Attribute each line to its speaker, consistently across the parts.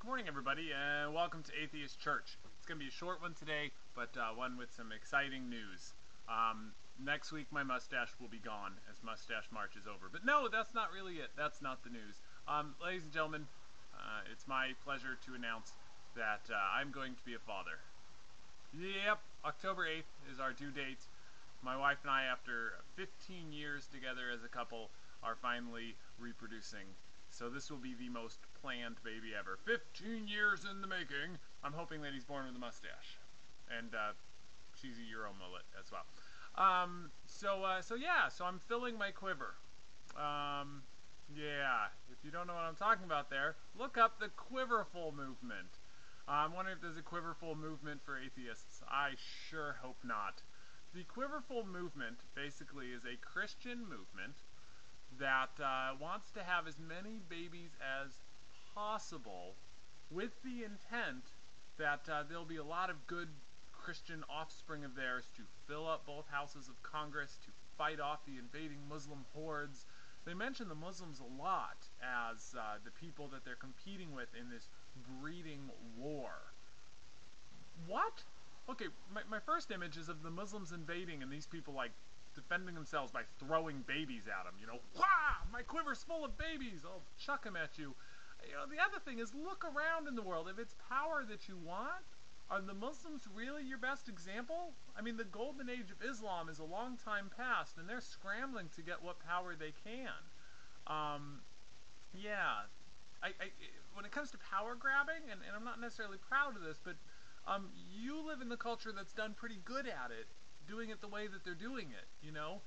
Speaker 1: morning, everybody, and welcome to Atheist Church. It's going to be a short one today, but one with some exciting news. Next week, my mustache will be gone as Mustache March is over. But no, that's not really it. That's not the news. Ladies and gentlemen, it's my pleasure to announce that I'm going to be a father. Yep, October 8th is our due date. My wife and I, after 15 years together as a couple, are finally reproducing. So this will be the most planned baby ever. 15 years in the making. I'm hoping that he's born with a mustache. And cheesy Euro mullet as well. So I'm filling my quiver. Yeah, if you don't know what I'm talking about there, look up the Quiverful movement. I'm wondering if there's a Quiverful movement for atheists. I sure hope not. The Quiverful movement basically is a Christian movement that wants to have as many babies as possible with the intent that there'll be a lot of good Christian offspring of theirs to fill up both houses of Congress, to fight off the invading Muslim hordes. They mention the Muslims a lot as the people that they're competing with in this breeding war. What? Okay, my first image is of the Muslims invading and these people like defending themselves by throwing babies at them. You know, wah! My quiver's full of babies. I'll chuck them at you. You know, the other thing is look around in the world. If it's power that you want, are the Muslims really your best example? I mean, the golden age of Islam is a long time past, and they're scrambling to get what power they can. Yeah. When it comes to power grabbing, and I'm not necessarily proud of this, but you live in the culture that's done pretty good at it, doing it the way that they're doing it, you know?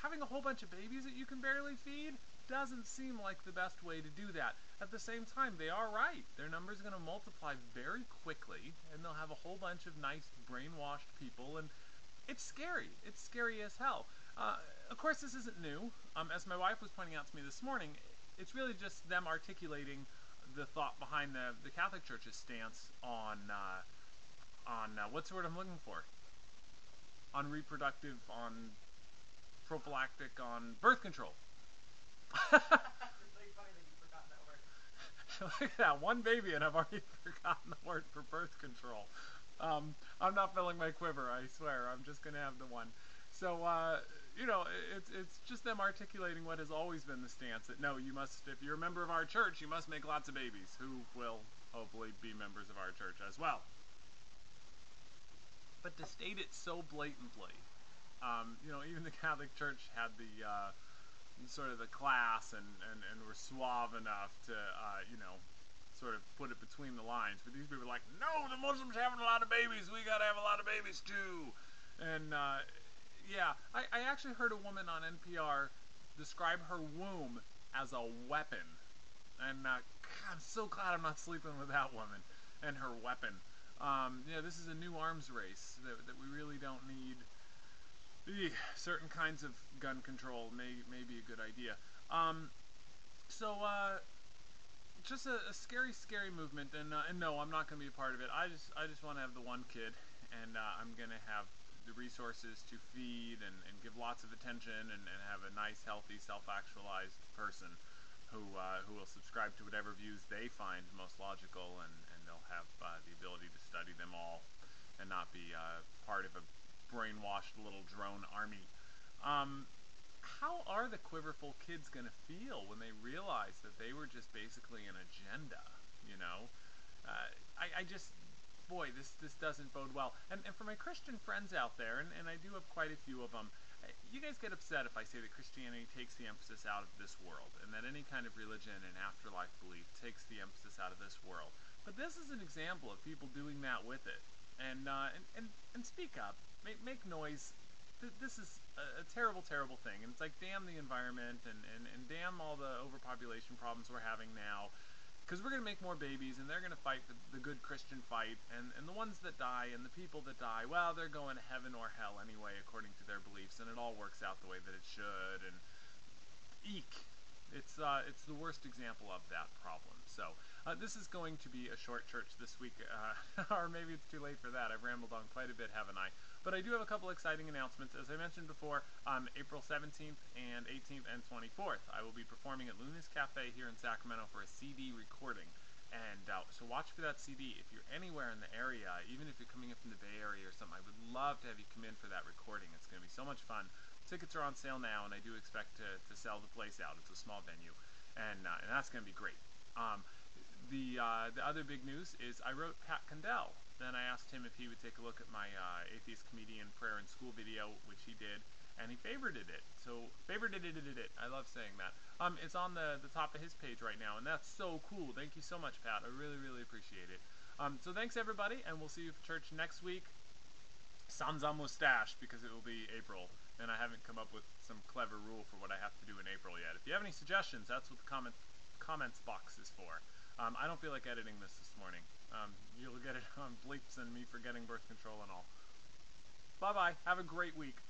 Speaker 1: Having a whole bunch of babies that you can barely feed doesn't seem like the best way to do that. At the same time, they are right. Their number's going to multiply very quickly, and they'll have a whole bunch of nice, brainwashed people, and it's scary. It's scary as hell. Of course, this isn't new. As my wife was pointing out to me this morning, it's really just them articulating the thought behind the Catholic Church's stance on what's the word I'm looking for? On reproductive, on prophylactic, on birth control.
Speaker 2: It's really funny that you've forgotten that word.
Speaker 1: Look at that, one baby and I've already forgotten the word for birth control. I'm not filling my quiver, I swear. I'm just going to have the one. So, you know, it's just them articulating what has always been the stance, that no, you must, if you're a member of our church, you must make lots of babies, who will hopefully be members of our church as well. But to state it so blatantly, you know, even the Catholic Church had the sort of the class and were suave enough to, you know, sort of put it between the lines. But these people are like, no, the Muslims having a lot of babies, we gotta have a lot of babies too. And yeah, I actually heard a woman on NPR describe her womb as a weapon. And God, I'm so glad I'm not sleeping with that woman and her weapon. Yeah, this is a new arms race that we really don't need. Certain kinds of gun control may be a good idea. Just a scary, scary movement, and no, I'm not going to be a part of it. I just want to have the one kid, and I'm going to have the resources to feed and give lots of attention and have a nice, healthy, self-actualized person who will subscribe to whatever views they find most logical, and they'll have the ability to study them all and not be part of a brainwashed little drone army. How are the Quiverful kids going to feel when they realize that they were just basically an agenda, you know? I just, boy, this doesn't bode well. And for my Christian friends out there, and I do have quite a few of them, you guys get upset if I say that Christianity takes the emphasis out of this world, and that any kind of religion and afterlife belief takes the emphasis out of this world. But this is an example of people doing that with it. And speak up. Make noise. This is a terrible, terrible thing. And it's like, damn the environment and damn all the overpopulation problems we're having now. Because we're going to make more babies, and they're going to fight the good Christian fight. And the ones that die and the people that die, well, they're going to heaven or hell anyway, according to their beliefs. And it all works out the way that it should. And eek. It's the worst example of that problem. So this is going to be a short church this week, or maybe it's too late for that. I've rambled on quite a bit, haven't I? But I do have a couple exciting announcements. As I mentioned before, April 17th and 18th and 24th, I will be performing at Luna's Cafe here in Sacramento for a CD recording. And so watch for that CD. If you're anywhere in the area, even if you're coming in from the Bay Area or something, I would love to have you come in for that recording. It's going to be so much fun. Tickets are on sale now, and I do expect to sell the place out. It's a small venue, and that's going to be great. The other big news is I wrote Pat Condell. Then I asked him if he would take a look at my Atheist Comedian Prayer in School video, which he did, and he favorited it. So, favorited it. I love saying that. It's on the top of his page right now, and that's so cool. Thank you so much, Pat. I really, really appreciate it. So thanks, everybody, and we'll see you for church next week. Sans a mustache, because it will be April, and I haven't come up with some clever rule for what I have to do in April yet. If you have any suggestions, that's what the comments box is for. I don't feel like editing this morning. You'll get it on bleeps and me forgetting birth control and all. Bye-bye. Have a great week.